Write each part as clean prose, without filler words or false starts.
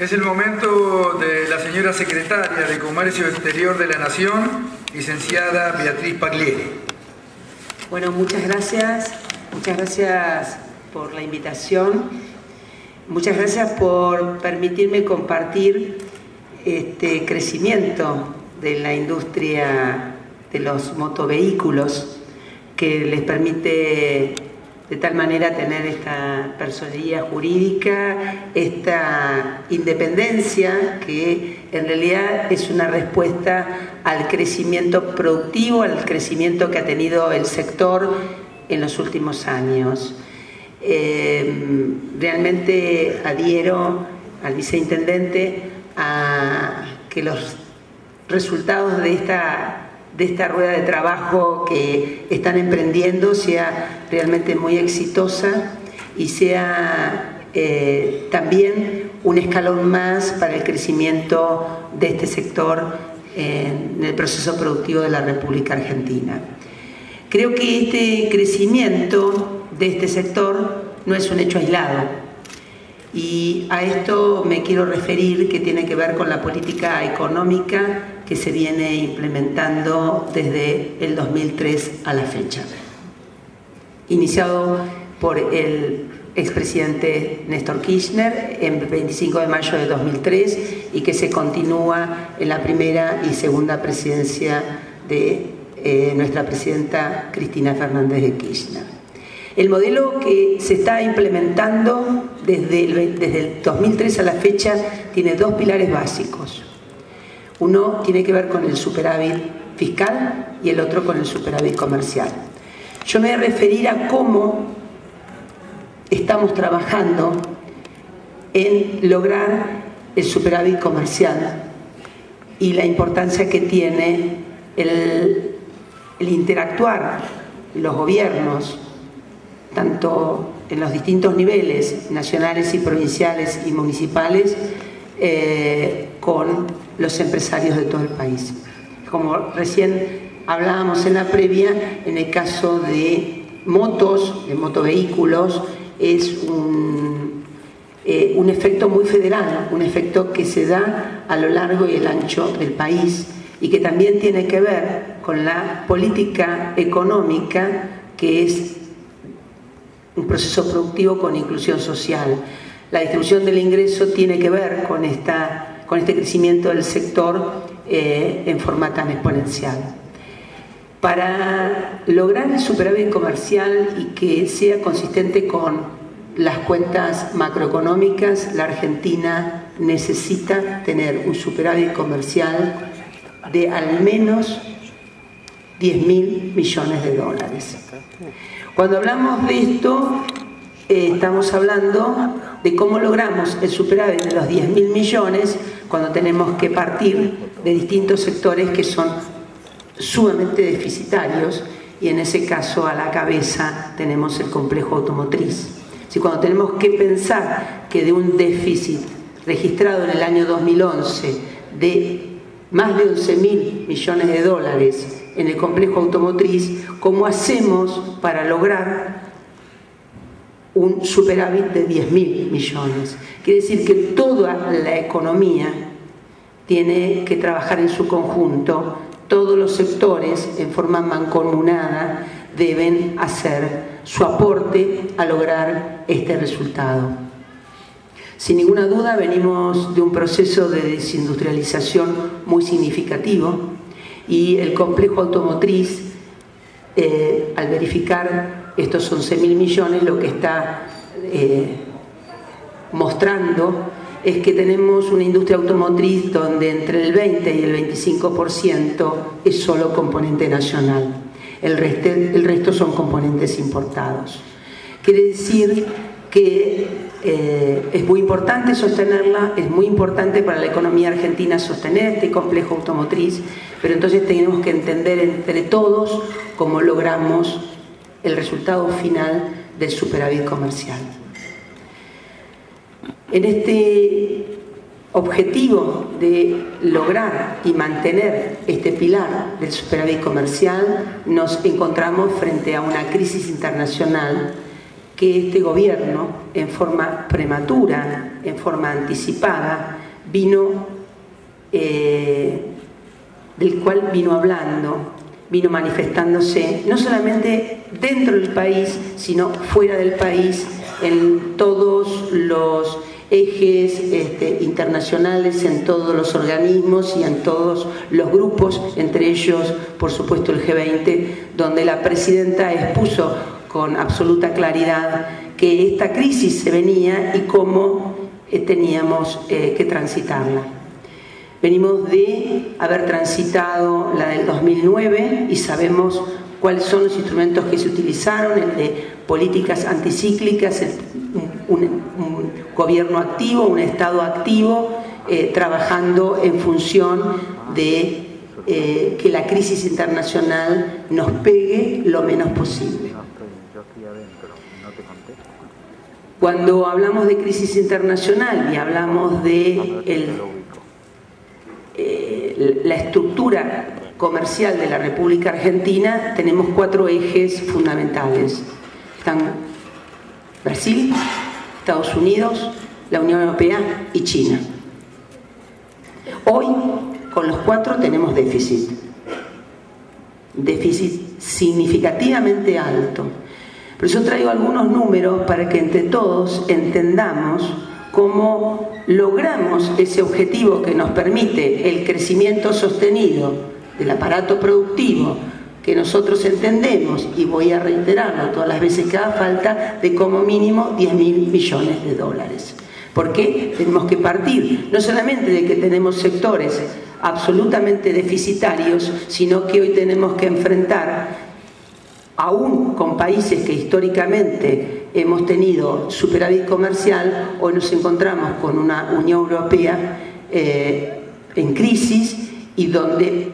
Es el momento de la señora secretaria de Comercio Exterior de la Nación, licenciada Beatriz Paglieri. Bueno, muchas gracias por la invitación, muchas gracias por permitirme compartir este crecimiento de la industria de los motovehículos que les permite de tal manera tener esta personería jurídica, esta independencia que en realidad es una respuesta al crecimiento productivo, al crecimiento que ha tenido el sector en los últimos años. Realmente adhiero al viceintendente a que los resultados de esta rueda de trabajo que están emprendiendo sea realmente muy exitosa y sea también un escalón más para el crecimiento de este sector en el proceso productivo de la República Argentina. Creo que este crecimiento de este sector no es un hecho aislado y a esto me quiero referir, que tiene que ver con la política económica que se viene implementando desde el 2003 a la fecha, iniciado por el expresidente Néstor Kirchner en el 25 de mayo de 2003 y que se continúa en la primera y segunda presidencia de nuestra presidenta Cristina Fernández de Kirchner. El modelo que se está implementando desde el 2003 a la fecha tiene dos pilares básicos. Uno tiene que ver con el superávit fiscal y el otro con el superávit comercial. Yo me voy a referir a cómo estamos trabajando en lograr el superávit comercial y la importancia que tiene el interactuar los gobiernos, tanto en los distintos niveles, nacionales y provinciales y municipales, con los empresarios de todo el país. Como recién hablábamos en la previa, en el caso de motovehículos, es un efecto muy federal, un efecto que se da a lo largo y el ancho del país y que también tiene que ver con la política económica, que es un proceso productivo con inclusión social. La distribución del ingreso tiene que ver con este crecimiento del sector en forma tan exponencial. Para lograr el superávit comercial y que sea consistente con las cuentas macroeconómicas, la Argentina necesita tener un superávit comercial de al menos 10.000 millones de dólares. Cuando hablamos de esto, estamos hablando de cómo logramos el superávit de los 10.000 millones cuando tenemos que partir de distintos sectores que son sumamente deficitarios, y en ese caso a la cabeza tenemos el complejo automotriz. Si cuando tenemos que pensar que de un déficit registrado en el año 2011 de más de 11.000 millones de dólares en el complejo automotriz, ¿cómo hacemos para lograr un superávit de 10.000 millones? Quiere decir que toda la economía tiene que trabajar en su conjunto, todos los sectores en forma mancomunada deben hacer su aporte a lograr este resultado. Sin ninguna duda venimos de un proceso de desindustrialización muy significativo y el complejo automotriz, al verificar estos 11.000 millones, lo que está mostrando es que tenemos una industria automotriz donde entre el 20 y el 25% es solo componente nacional. El resto son componentes importados. Quiere decir que es muy importante sostenerla, es muy importante para la economía argentina sostener este complejo automotriz, pero entonces tenemos que entender entre todos cómo logramos el resultado final del superávit comercial. En este objetivo de lograr y mantener este pilar del superávit comercial, nos encontramos frente a una crisis internacional que este gobierno, en forma prematura, en forma anticipada, del cual vino hablando, vino manifestándose, no solamente dentro del país, sino fuera del país, en todos los ejes internacionales, en todos los organismos y en todos los grupos, entre ellos, por supuesto, el G20, donde la presidenta expuso con absoluta claridad que esta crisis se venía y cómo teníamos que transitarla. Venimos de haber transitado la del 2009 y sabemos cuáles son los instrumentos que se utilizaron, el de políticas anticíclicas, un gobierno activo, un Estado activo, trabajando en función de que la crisis internacional nos pegue lo menos posible. Cuando hablamos de crisis internacional y hablamos de la estructura comercial de la República Argentina, tenemos 4 ejes fundamentales. Están Brasil, Estados Unidos, la Unión Europea y China. Hoy, con los 4 tenemos déficit significativamente alto. Por eso traigo algunos números para que entre todos entendamos cómo logramos ese objetivo que nos permite el crecimiento sostenido del aparato productivo que nosotros entendemos, y voy a reiterarlo todas las veces que haga falta, de como mínimo 10.000 millones de dólares. ¿Por qué? Tenemos que partir no solamente de que tenemos sectores absolutamente deficitarios, sino que hoy tenemos que enfrentar, aún con países que históricamente hemos tenido superávit comercial, hoy nos encontramos con una Unión Europea en crisis, y donde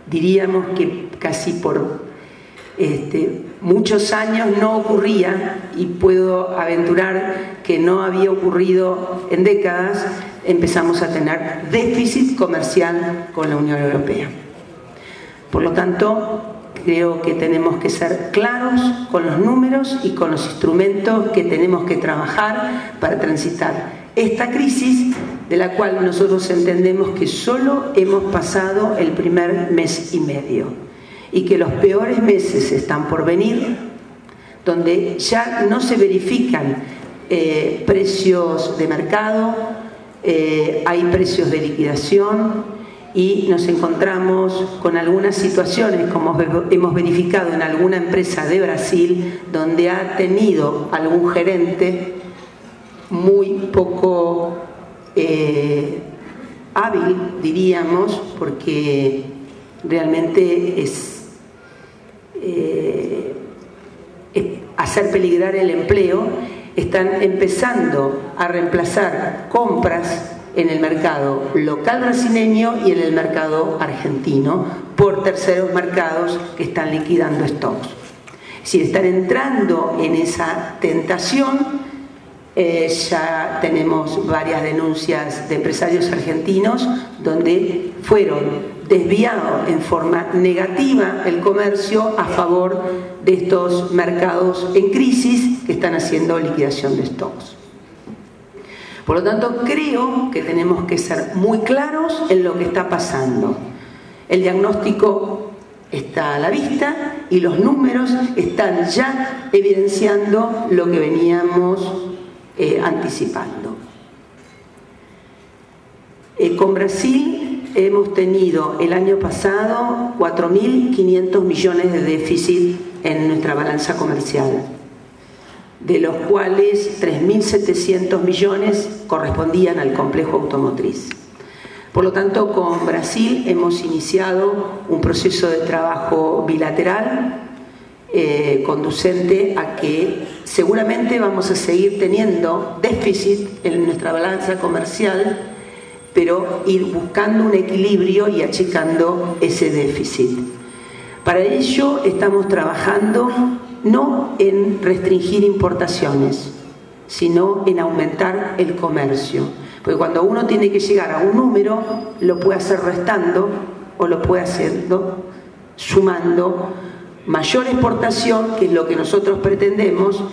diríamos que casi por muchos años no ocurría, y puedo aventurar que no había ocurrido en décadas, empezamos a tener déficit comercial con la Unión Europea. Por lo tanto, creo que tenemos que ser claros con los números y con los instrumentos que tenemos que trabajar para transitar esta crisis, de la cual nosotros entendemos que solo hemos pasado el primer mes y medio, y que los peores meses están por venir, donde ya no se verifican precios de mercado, hay precios de liquidación, y nos encontramos con algunas situaciones, como hemos verificado en alguna empresa de Brasil, donde ha tenido algún gerente muy poco hábil, diríamos, porque realmente es hacer peligrar el empleo. Están empezando a reemplazar compras en el mercado local brasileño y en el mercado argentino por terceros mercados que están liquidando stocks. Si están entrando en esa tentación, ya tenemos varias denuncias de empresarios argentinos donde fueron desviados en forma negativa el comercio a favor de estos mercados en crisis que están haciendo liquidación de stocks. Por lo tanto, creo que tenemos que ser muy claros en lo que está pasando. El diagnóstico está a la vista y los números están ya evidenciando lo que veníamos anticipando. Con Brasil hemos tenido el año pasado 4.500 millones de déficit en nuestra balanza comercial, de los cuales 3.700 millones correspondían al complejo automotriz. Por lo tanto, con Brasil hemos iniciado un proceso de trabajo bilateral conducente a que seguramente vamos a seguir teniendo déficit en nuestra balanza comercial, pero ir buscando un equilibrio y achicando ese déficit. Para ello estamos trabajando no en restringir importaciones, sino en aumentar el comercio. Porque cuando uno tiene que llegar a un número, lo puede hacer restando o lo puede haciendo sumando mayor exportación, que es lo que nosotros pretendemos,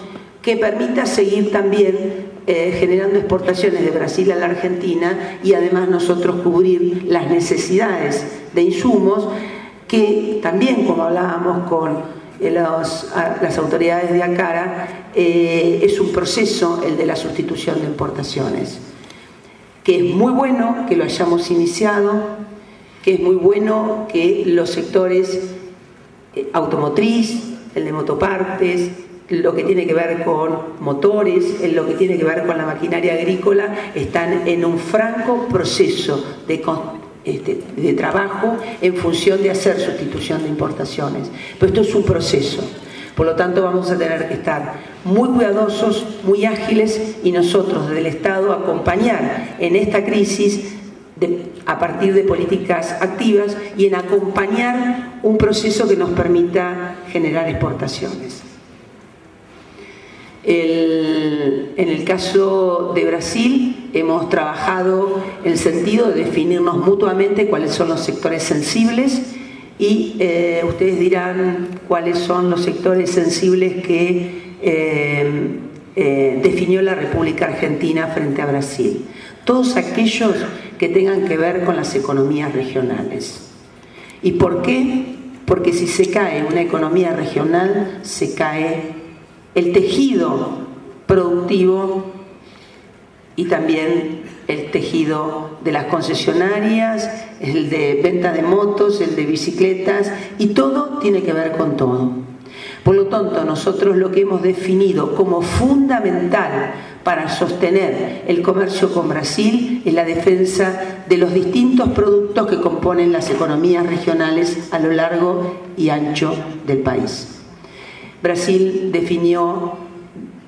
que permita seguir también generando exportaciones de Brasil a la Argentina y además nosotros cubrir las necesidades de insumos que también, como hablábamos con las autoridades de ANCARA, es un proceso el de la sustitución de importaciones, que es muy bueno que lo hayamos iniciado, que es muy bueno que los sectores automotriz, el de motopartes, lo que tiene que ver con motores, lo que tiene que ver con la maquinaria agrícola, están en un franco proceso de trabajo en función de hacer sustitución de importaciones. Pero esto es un proceso, por lo tanto vamos a tener que estar muy cuidadosos, muy ágiles y nosotros desde el Estado acompañar en esta crisis a partir de políticas activas y en acompañar un proceso que nos permita generar exportaciones. En el caso de Brasil hemos trabajado en el sentido de definirnos mutuamente cuáles son los sectores sensibles y ustedes dirán cuáles son los sectores sensibles que definió la República Argentina frente a Brasil. Todos aquellos que tengan que ver con las economías regionales. ¿Y por qué? Porque si se cae una economía regional, se cae el tejido productivo y también el tejido de las concesionarias, el de venta de motos, el de bicicletas, y todo tiene que ver con todo. Por lo tanto, nosotros lo que hemos definido como fundamental para sostener el comercio con Brasil es la defensa de los distintos productos que componen las economías regionales a lo largo y ancho del país. Brasil definió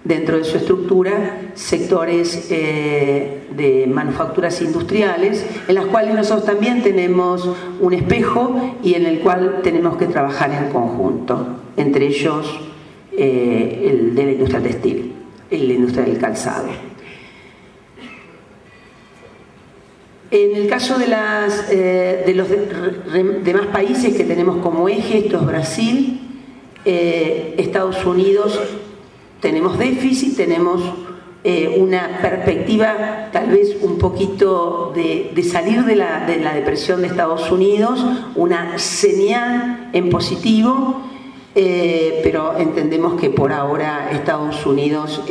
dentro de su estructura sectores de manufacturas industriales en las cuales nosotros también tenemos un espejo y en el cual tenemos que trabajar en conjunto, entre ellos el de la industria textil, la industria del calzado. En el caso de los demás países que tenemos como eje, esto es Brasil, Estados Unidos, tenemos déficit, tenemos una perspectiva tal vez un poquito de salir de la depresión de Estados Unidos, una señal en positivo, pero entendemos que por ahora Estados Unidos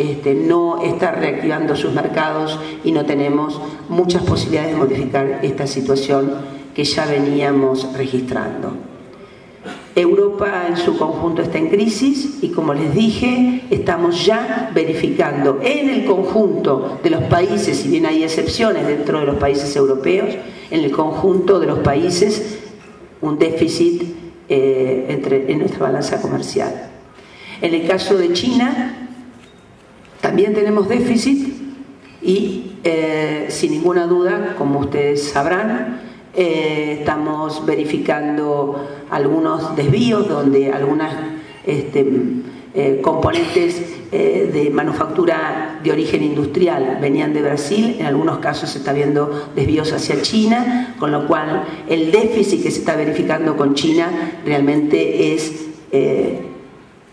no está reactivando sus mercados y no tenemos muchas posibilidades de modificar esta situación que ya veníamos registrando. Europa en su conjunto está en crisis y, como les dije, estamos ya verificando en el conjunto de los países, si bien hay excepciones dentro de los países europeos, en el conjunto de los países un déficit en nuestra balanza comercial. En el caso de China también tenemos déficit y sin ninguna duda, como ustedes sabrán, estamos verificando algunos desvíos donde algunas componentes de manufactura de origen industrial venían de Brasil, en algunos casos se está viendo desvíos hacia China, con lo cual el déficit que se está verificando con China realmente es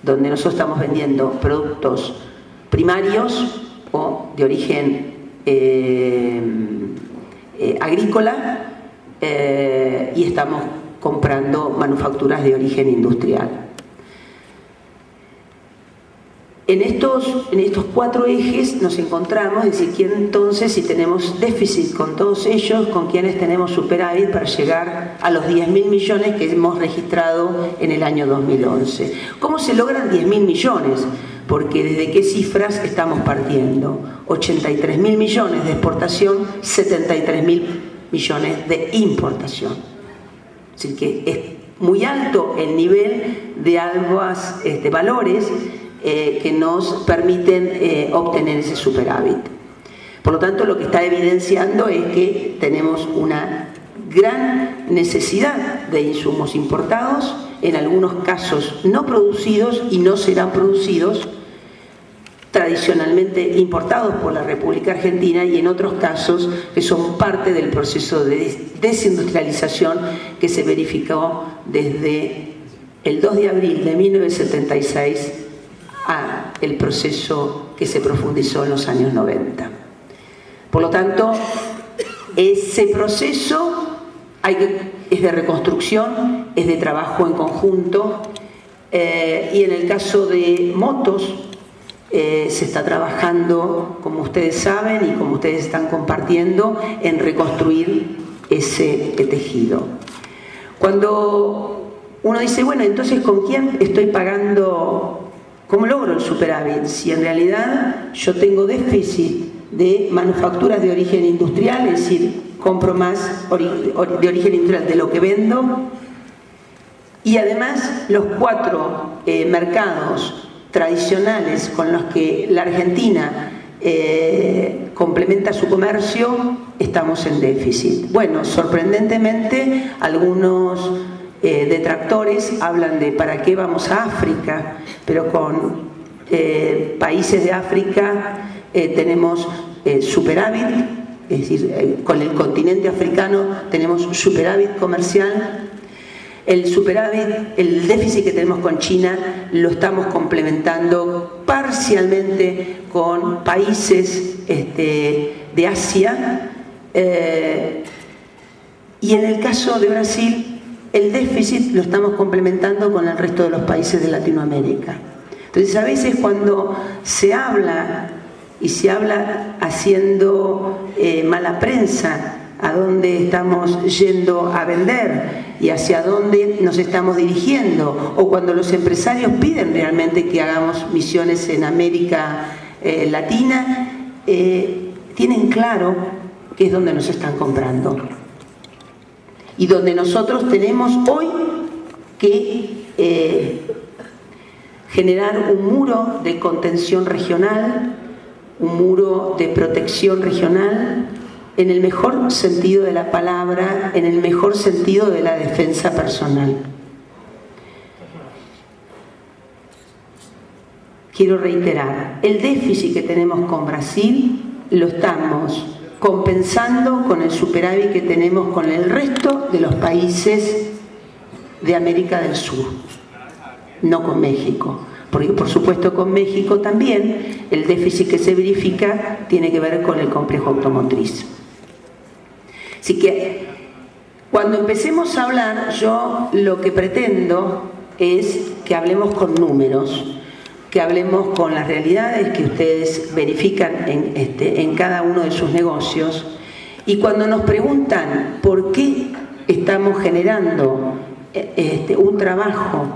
donde nosotros estamos vendiendo productos primarios o de origen agrícola, y estamos comprando manufacturas de origen industrial. En estos 4 ejes nos encontramos, es decir, entonces si tenemos déficit con todos ellos, con quienes tenemos superávit para llegar a los 10.000 millones que hemos registrado en el año 2011. ¿Cómo se logran 10.000 millones? Porque ¿desde qué cifras estamos partiendo? 83.000 millones de exportación, 73.000 millones de importación. Es decir, que es muy alto el nivel de ambos valores que nos permiten obtener ese superávit. Por lo tanto, lo que está evidenciando es que tenemos una gran necesidad de insumos importados, en algunos casos no producidos y no serán producidos, tradicionalmente importados por la República Argentina, y en otros casos que son parte del proceso de desindustrialización que se verificó desde el 2 de abril de 1976 al proceso que se profundizó en los años 90. Por lo tanto, ese proceso es de reconstrucción, es de trabajo en conjunto, y en el caso de motos se está trabajando, como ustedes saben y como ustedes están compartiendo, en reconstruir ese tejido. Cuando uno dice, bueno, entonces ¿con quién estoy pagando? ¿Cómo logro el superávit? Si en realidad yo tengo déficit de manufacturas de origen industrial, es decir, compro más de origen industrial de lo que vendo, y además los 4 mercados tradicionales con los que la Argentina complementa su comercio, estamos en déficit. Bueno, sorprendentemente, algunos detractores hablan de ¿para qué vamos a África? Pero con países de África tenemos superávit, es decir, con el continente africano tenemos superávit comercial. El superávit, el déficit que tenemos con China, lo estamos complementando parcialmente con países de Asia, y en el caso de Brasil, el déficit lo estamos complementando con el resto de los países de Latinoamérica. Entonces, a veces cuando se habla, y se habla haciendo mala prensa, a dónde estamos yendo a vender y hacia dónde nos estamos dirigiendo, o cuando los empresarios piden realmente que hagamos misiones en América Latina, tienen claro que es donde nos están comprando y donde nosotros tenemos hoy que generar un muro de contención regional, un muro de protección regional, en el mejor sentido de la palabra, en el mejor sentido de la defensa personal. Quiero reiterar, el déficit que tenemos con Brasil lo estamos compensando con el superávit que tenemos con el resto de los países de América del Sur, no con México. Porque por supuesto con México también el déficit que se verifica tiene que ver con el complejo automotriz. Así que cuando empecemos a hablar, yo lo que pretendo es que hablemos con números, que hablemos con las realidades que ustedes verifican en cada uno de sus negocios, y cuando nos preguntan por qué estamos generando un trabajo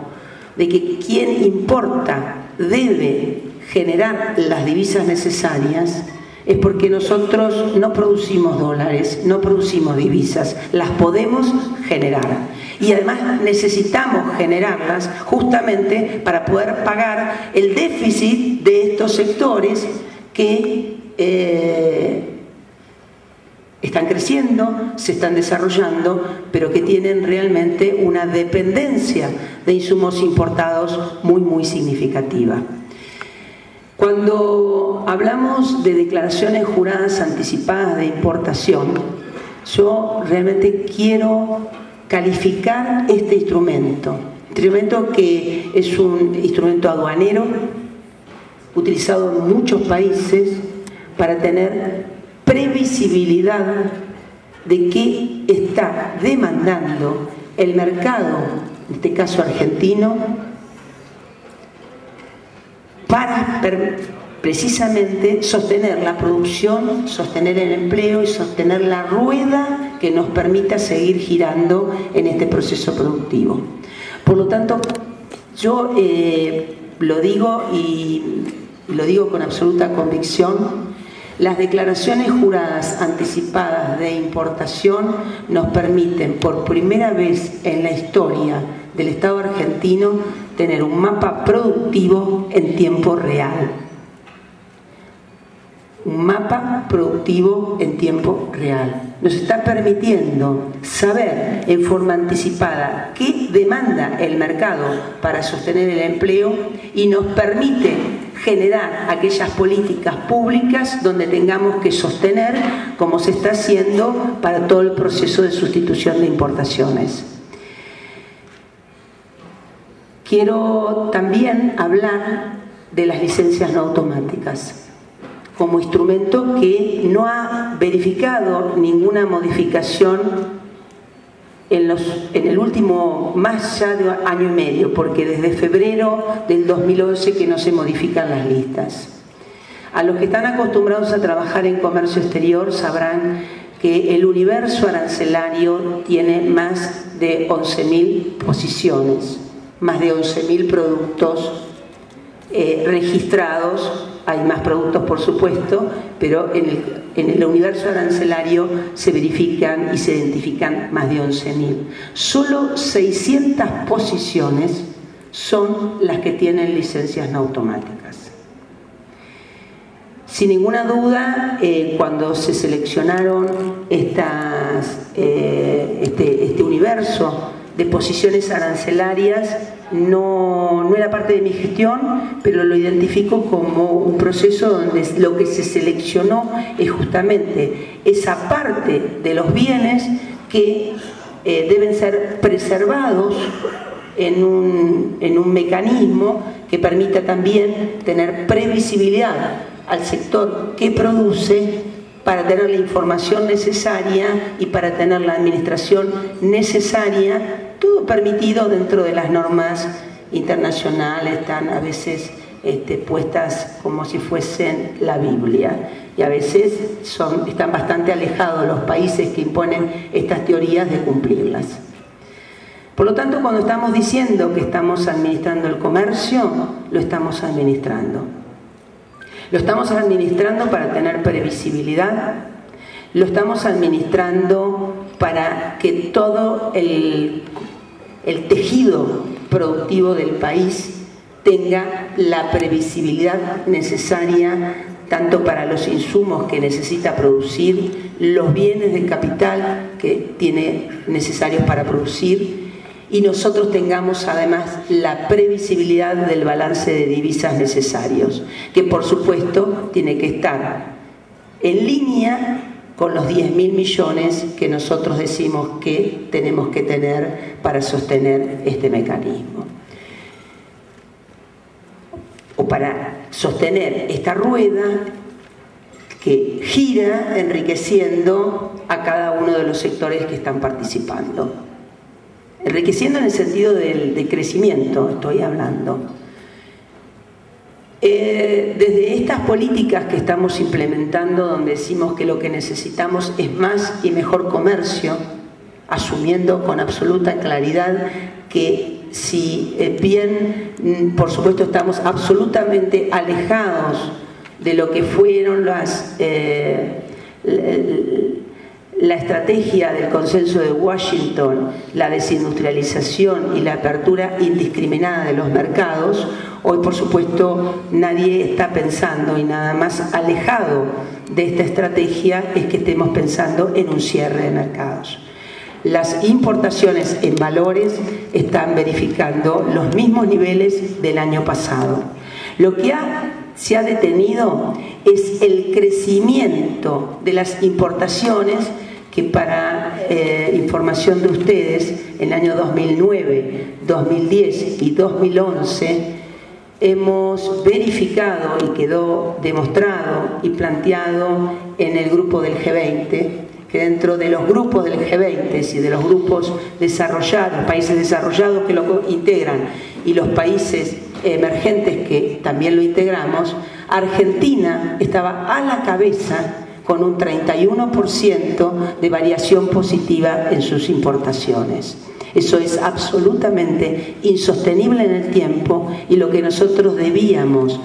de que quien importa debe generar las divisas necesarias, es porque nosotros no producimos dólares, no producimos divisas, las podemos generar. Y además necesitamos generarlas justamente para poder pagar el déficit de estos sectores que están creciendo, se están desarrollando, pero que tienen realmente una dependencia de insumos importados muy significativa. Cuando hablamos de declaraciones juradas anticipadas de importación, yo realmente quiero calificar este instrumento que es un instrumento aduanero utilizado en muchos países para tener previsibilidad de qué está demandando el mercado, en este caso argentino, para precisamente sostener la producción, sostener el empleo y sostener la rueda que nos permita seguir girando en este proceso productivo. Por lo tanto, yo lo digo y lo digo con absoluta convicción, las declaraciones juradas anticipadas de importación nos permiten por primera vez en la historia del Estado argentino tener un mapa productivo en tiempo real. Un mapa productivo en tiempo real. Nos está permitiendo saber en forma anticipada qué demanda el mercado para sostener el empleo y nos permite generar aquellas políticas públicas donde tengamos que sostener, como se está haciendo para todo el proceso de sustitución de importaciones. Quiero también hablar de las licencias no automáticas, como instrumento que no ha verificado ninguna modificación en el último más ya de año y medio, porque desde febrero del 2011 que no se modifican las listas. A los que están acostumbrados a trabajar en comercio exterior sabrán que el universo arancelario tiene más de 11.000 posiciones, más de 11.000 productos registrados. Hay más productos, por supuesto, pero en el universo arancelario se verifican y se identifican más de 11.000. Solo 600 posiciones son las que tienen licencias no automáticas. Sin ninguna duda, cuando se seleccionaron este universo de posiciones arancelarias, no era parte de mi gestión, pero lo identifico como un proceso donde lo que se seleccionó es justamente esa parte de los bienes que deben ser preservados en un mecanismo que permita también tener previsibilidad al sector que produce, para tener la información necesaria y para tener la administración necesaria, todo permitido dentro de las normas internacionales, están a veces puestas como si fuesen la Biblia, y a veces están bastante alejados los países que imponen estas teorías de cumplirlas. Por lo tanto, cuando estamos diciendo que estamos administrando el comercio, lo estamos administrando. Lo estamos administrando para tener previsibilidad, lo estamos administrando para que todo el tejido productivo del país tenga la previsibilidad necesaria, tanto para los insumos que necesita producir, los bienes de capital que tiene necesarios para producir, y nosotros tengamos además la previsibilidad del balance de divisas necesarios, que por supuesto tiene que estar en línea con los 10.000 millones que nosotros decimos que tenemos que tener para sostener este mecanismo, o para sostener esta rueda que gira enriqueciendo a cada uno de los sectores que están participando. Enriqueciendo en el sentido de crecimiento, estoy hablando. Desde estas políticas que estamos implementando, donde decimos que lo que necesitamos es más y mejor comercio, asumiendo con absoluta claridad que si bien, por supuesto, estamos absolutamente alejados de lo que fueron la estrategia del consenso de Washington, la desindustrialización y la apertura indiscriminada de los mercados, hoy por supuesto nadie está pensando, y nada más alejado de esta estrategia es que estemos pensando en un cierre de mercados. Las importaciones en valores están verificando los mismos niveles del año pasado. Lo que se ha detenido es el crecimiento de las importaciones, que para información de ustedes, en el año 2009, 2010 y 2011 hemos verificado y quedó demostrado y planteado en el grupo del G20, que dentro de los grupos del G20 y de los grupos desarrollados, países desarrollados que lo integran, y los países emergentes que también lo integramos, Argentina estaba a la cabeza con un 31% de variación positiva en sus importaciones. Eso es absolutamente insostenible en el tiempo, y lo que nosotros debíamos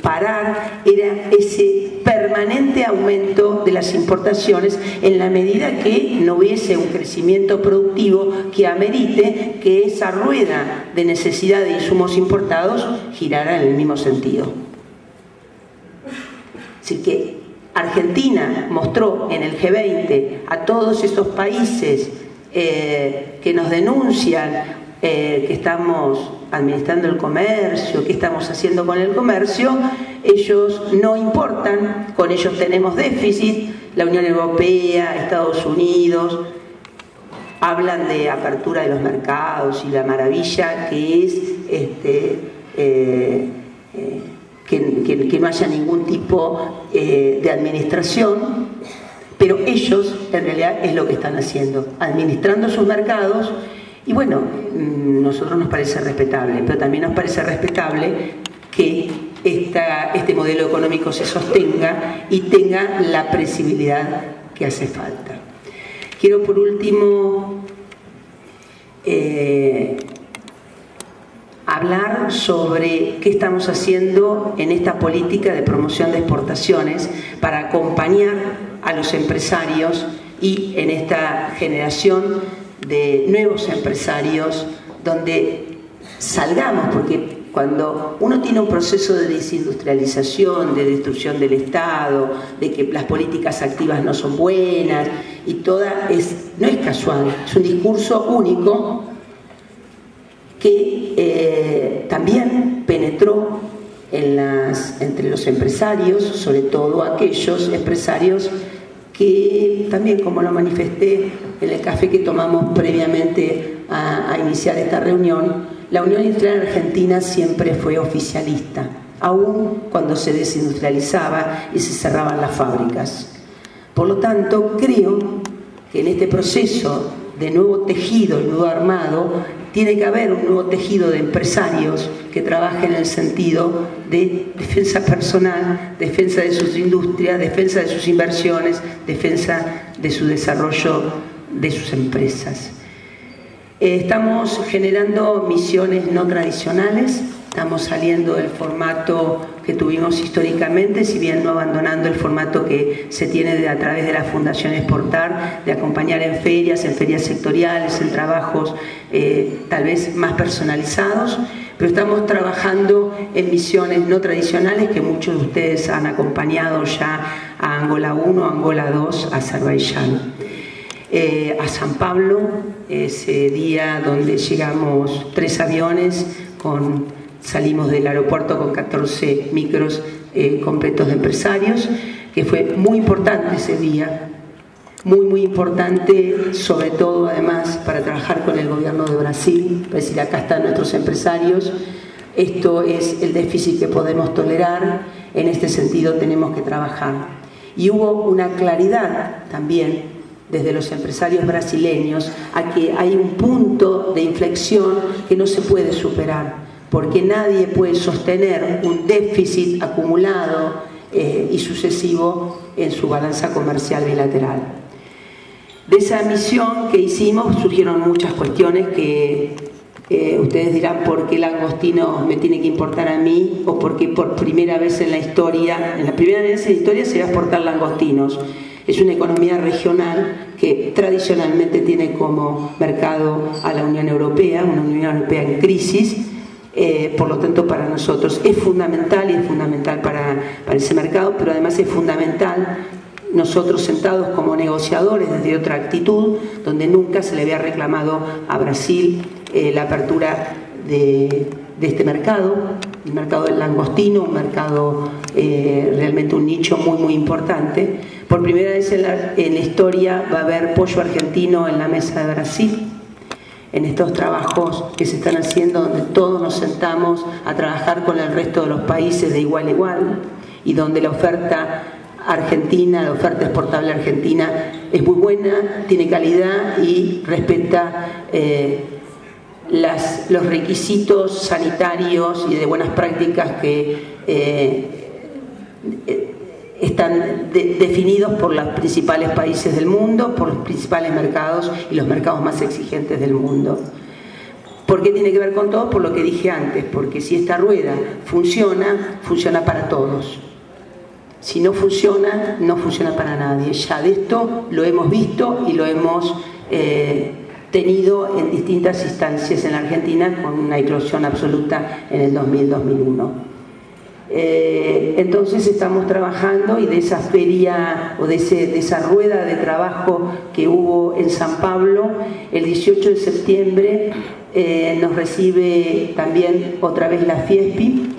parar era ese permanente aumento de las importaciones, en la medida que no hubiese un crecimiento productivo que amerite que esa rueda de necesidad de insumos importados girara en el mismo sentido. Así que Argentina mostró en el G20 a todos esos países que nos denuncian que estamos administrando el comercio, qué estamos haciendo con el comercio. Ellos no importan, con ellos tenemos déficit. La Unión Europea, Estados Unidos hablan de apertura de los mercados y la maravilla que es no haya ningún tipo de administración, pero ellos en realidad es lo que están haciendo, administrando sus mercados. Y bueno, nosotros nos parece respetable, pero también nos parece respetable que este modelo económico se sostenga y tenga la previsibilidad que hace falta. Quiero por último hablar sobre qué estamos haciendo en esta política de promoción de exportaciones para acompañar a los empresarios y en esta generación de nuevos empresarios donde salgamos, porque cuando uno tiene un proceso de desindustrialización, de destrucción del Estado, de que las políticas activas no son buenas, y no es casual, es un discurso único que también penetró entre los empresarios, sobre todo aquellos empresarios que también, como lo manifesté en el café que tomamos previamente a iniciar esta reunión, la Unión Industrial Argentina siempre fue oficialista, aún cuando se desindustrializaba y se cerraban las fábricas. Por lo tanto, creo que en este proceso de nuevo tejido, nuevo armado, tiene que haber un nuevo tejido de empresarios que trabajen en el sentido de defensa personal, defensa de sus industrias, defensa de sus inversiones, defensa de su desarrollo de sus empresas. Estamos generando misiones no tradicionales, estamos saliendo del formato que tuvimos históricamente, si bien no abandonando el formato que se tiene a través de la Fundación Exportar, de acompañar en ferias sectoriales, en trabajos tal vez más personalizados, pero estamos trabajando en misiones no tradicionales que muchos de ustedes han acompañado ya a Angola 1, Angola 2, a Azerbaiyán. A San Pablo, ese día donde llegamos 3 aviones, salimos del aeropuerto con 14 micros completos de empresarios, que fue muy importante ese día, muy importante, sobre todo además para trabajar con el gobierno de Brasil, para decir acá están nuestros empresarios, esto es el déficit que podemos tolerar, en este sentido tenemos que trabajar. Y hubo una claridad también desde los empresarios brasileños a que hay un punto de inflexión que no se puede superar, porque nadie puede sostener un déficit acumulado y sucesivo en su balanza comercial bilateral. De esa misión que hicimos surgieron muchas cuestiones que ustedes dirán por qué el langostino me tiene que importar a mí, o por qué por primera vez en la historia, se va a exportar langostinos. Es una economía regional que tradicionalmente tiene como mercado a la Unión Europea, una Unión Europea en crisis, por lo tanto para nosotros es fundamental, y es fundamental para ese mercado, pero además es fundamental nosotros sentados como negociadores desde otra actitud, donde nunca se le había reclamado a Brasil la apertura de este mercado, el mercado del langostino, un mercado realmente un nicho muy importante. Por primera vez en la historia va a haber pollo argentino en la mesa de Brasil, en estos trabajos que se están haciendo donde todos nos sentamos a trabajar con el resto de los países de igual a igual, y donde la oferta argentina, la oferta exportable argentina es muy buena, tiene calidad y respeta los requisitos sanitarios y de buenas prácticas que están definidos por los principales países del mundo, por los principales mercados y los mercados más exigentes del mundo. ¿Por qué tiene que ver con todo? Por lo que dije antes, porque si esta rueda funciona, funciona para todos. Si no funciona, no funciona para nadie. Ya de esto lo hemos visto y lo hemos tenido en distintas instancias en la Argentina, con una eclosión absoluta en el 2000-2001. Entonces estamos trabajando, y de esa feria o de esa rueda de trabajo que hubo en San Pablo el 18 de septiembre nos recibe también otra vez la Fiespi,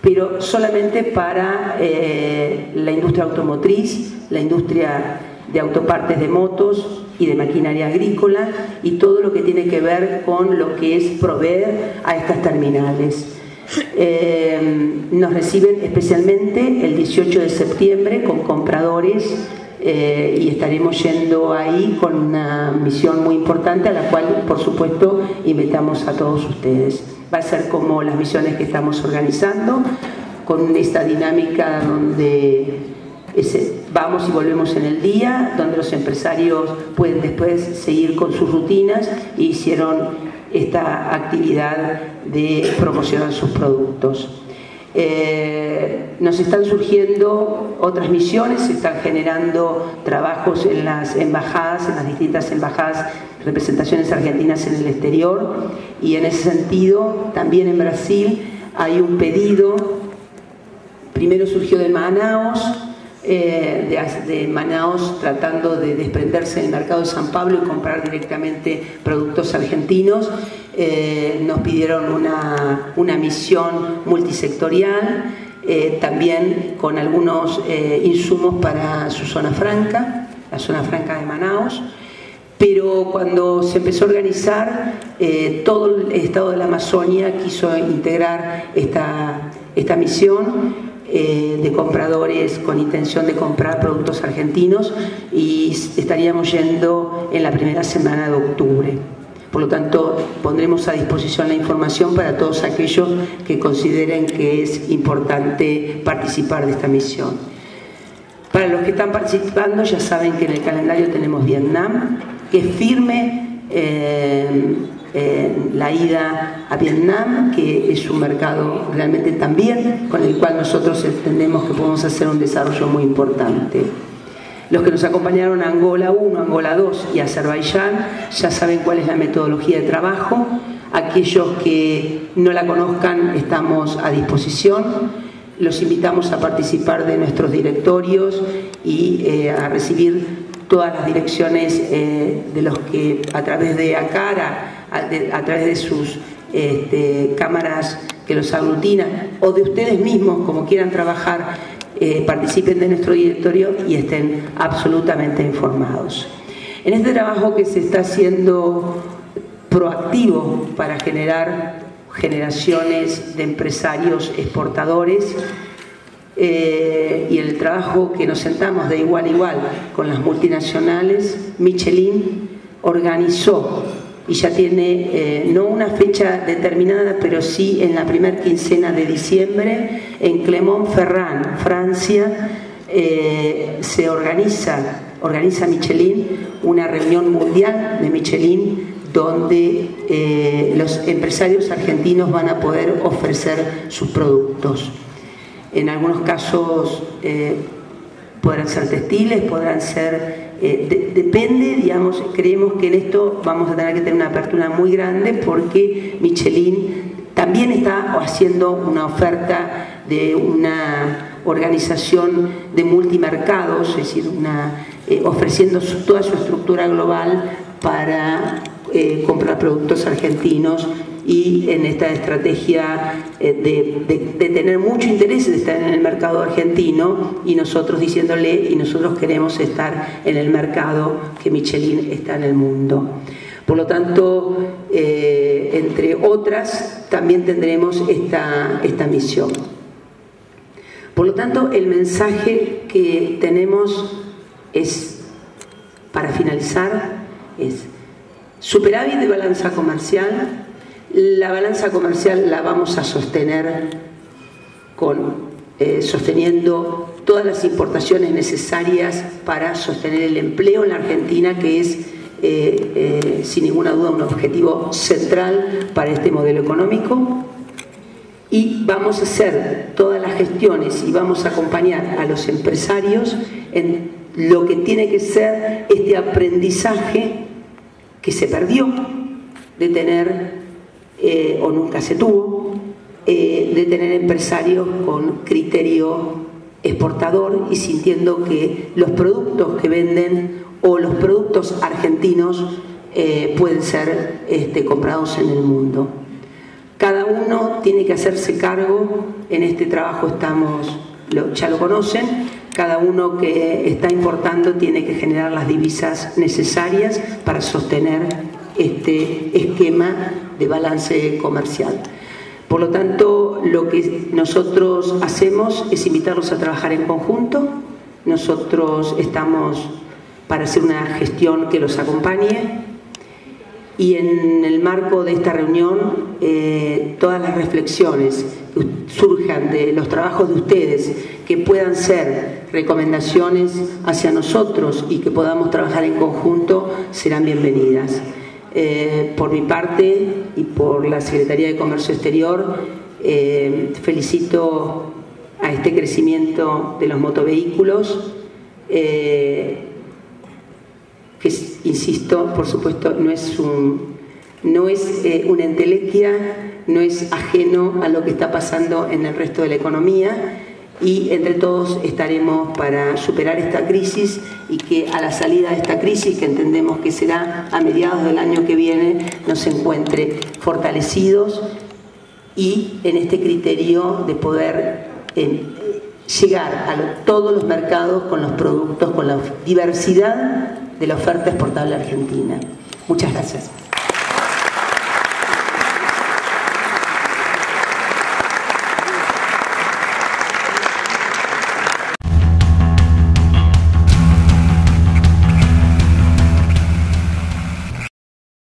pero solamente para la industria automotriz, la industria de autopartes de motos y de maquinaria agrícola, y todo lo que tiene que ver con lo que es proveer a estas terminales. Nos reciben especialmente el 18 de septiembre con compradores y estaremos yendo ahí con una misión muy importante a la cual, por supuesto, invitamos a todos ustedes. Va a ser como las misiones que estamos organizando, con esta dinámica donde vamos y volvemos en el día, donde los empresarios pueden después seguir con sus rutinas y hicieron esta actividad de promocionar sus productos. Nos están surgiendo otras misiones, se están generando trabajos en las embajadas, en las distintas embajadas, representaciones argentinas en el exterior, y en ese sentido también en Brasil hay un pedido. Primero surgió de Manaos, de Manaos tratando de desprenderse del mercado de San Pablo y comprar directamente productos argentinos. Nos pidieron una misión multisectorial, también con algunos insumos para su zona franca, la zona franca de Manaos. Pero cuando se empezó a organizar, todo el estado de la Amazonia quiso integrar esta misión de compradores con intención de comprar productos argentinos, y estaríamos yendo en la primera semana de octubre. Por lo tanto, pondremos a disposición la información para todos aquellos que consideren que es importante participar de esta misión. Para los que están participando, ya saben que en el calendario tenemos Vietnam, que es firme la ida a Vietnam, que es un mercado realmente también con el cual nosotros entendemos que podemos hacer un desarrollo muy importante. Los que nos acompañaron a Angola 1, Angola 2 y Azerbaiyán ya saben cuál es la metodología de trabajo. Aquellos que no la conozcan, estamos a disposición. Los invitamos a participar de nuestros directorios y a recibir todas las direcciones de los que a través de ACARA, a través de sus cámaras que los aglutinan, o de ustedes mismos, como quieran trabajar, participen de nuestro directorio y estén absolutamente informados. En este trabajo que se está haciendo proactivo para generar generaciones de empresarios exportadores, y el trabajo que nos sentamos de igual a igual con las multinacionales, Michelin organizó, y ya tiene no una fecha determinada, pero sí en la primera quincena de diciembre, en Clermont-Ferrand, Francia, se organiza Michelin una reunión mundial de Michelin, donde los empresarios argentinos van a poder ofrecer sus productos. En algunos casos podrán ser textiles, podrán ser... depende, digamos, creemos que en esto vamos a tener que tener una apertura muy grande, porque Michelin también está haciendo una oferta de una organización de multimercados, es decir, ofreciendo toda su estructura global para comprar productos argentinos, y en esta estrategia de tener mucho interés de estar en el mercado argentino, y nosotros diciéndole, y nosotros queremos estar en el mercado que Michelin está en el mundo. Por lo tanto, entre otras, también tendremos esta misión. Por lo tanto, el mensaje que tenemos es, para finalizar, es superávit de balanza comercial. La balanza comercial la vamos a sostener sosteniendo todas las importaciones necesarias para sostener el empleo en la Argentina, que es sin ninguna duda un objetivo central para este modelo económico. Y vamos a hacer todas las gestiones y vamos a acompañar a los empresarios en lo que tiene que ser este aprendizaje que se perdió de tener o nunca se tuvo, de tener empresarios con criterio exportador y sintiendo que los productos que venden o los productos argentinos pueden ser comprados en el mundo. Cada uno tiene que hacerse cargo. En este trabajo ya lo conocen. Cada uno que está importando tiene que generar las divisas necesarias para sostener este esquema de balance comercial. Por lo tanto, lo que nosotros hacemos es invitarlos a trabajar en conjunto. Nosotros estamos para hacer una gestión que los acompañe y en el marco de esta reunión todas las reflexiones que surjan de los trabajos de ustedes, que puedan ser recomendaciones hacia nosotros y que podamos trabajar en conjunto, serán bienvenidas. Por mi parte y por la Secretaría de Comercio Exterior, felicito a este crecimiento de los motovehículos, que, insisto, por supuesto, no es una entelequia, no es ajeno a lo que está pasando en el resto de la economía, y entre todos estaremos para superar esta crisis y que a la salida de esta crisis, que entendemos que será a mediados del año que viene, nos encuentre fortalecidos y en este criterio de poder llegar a todos los mercados con los productos, con la diversidad de la oferta exportable argentina. Muchas gracias.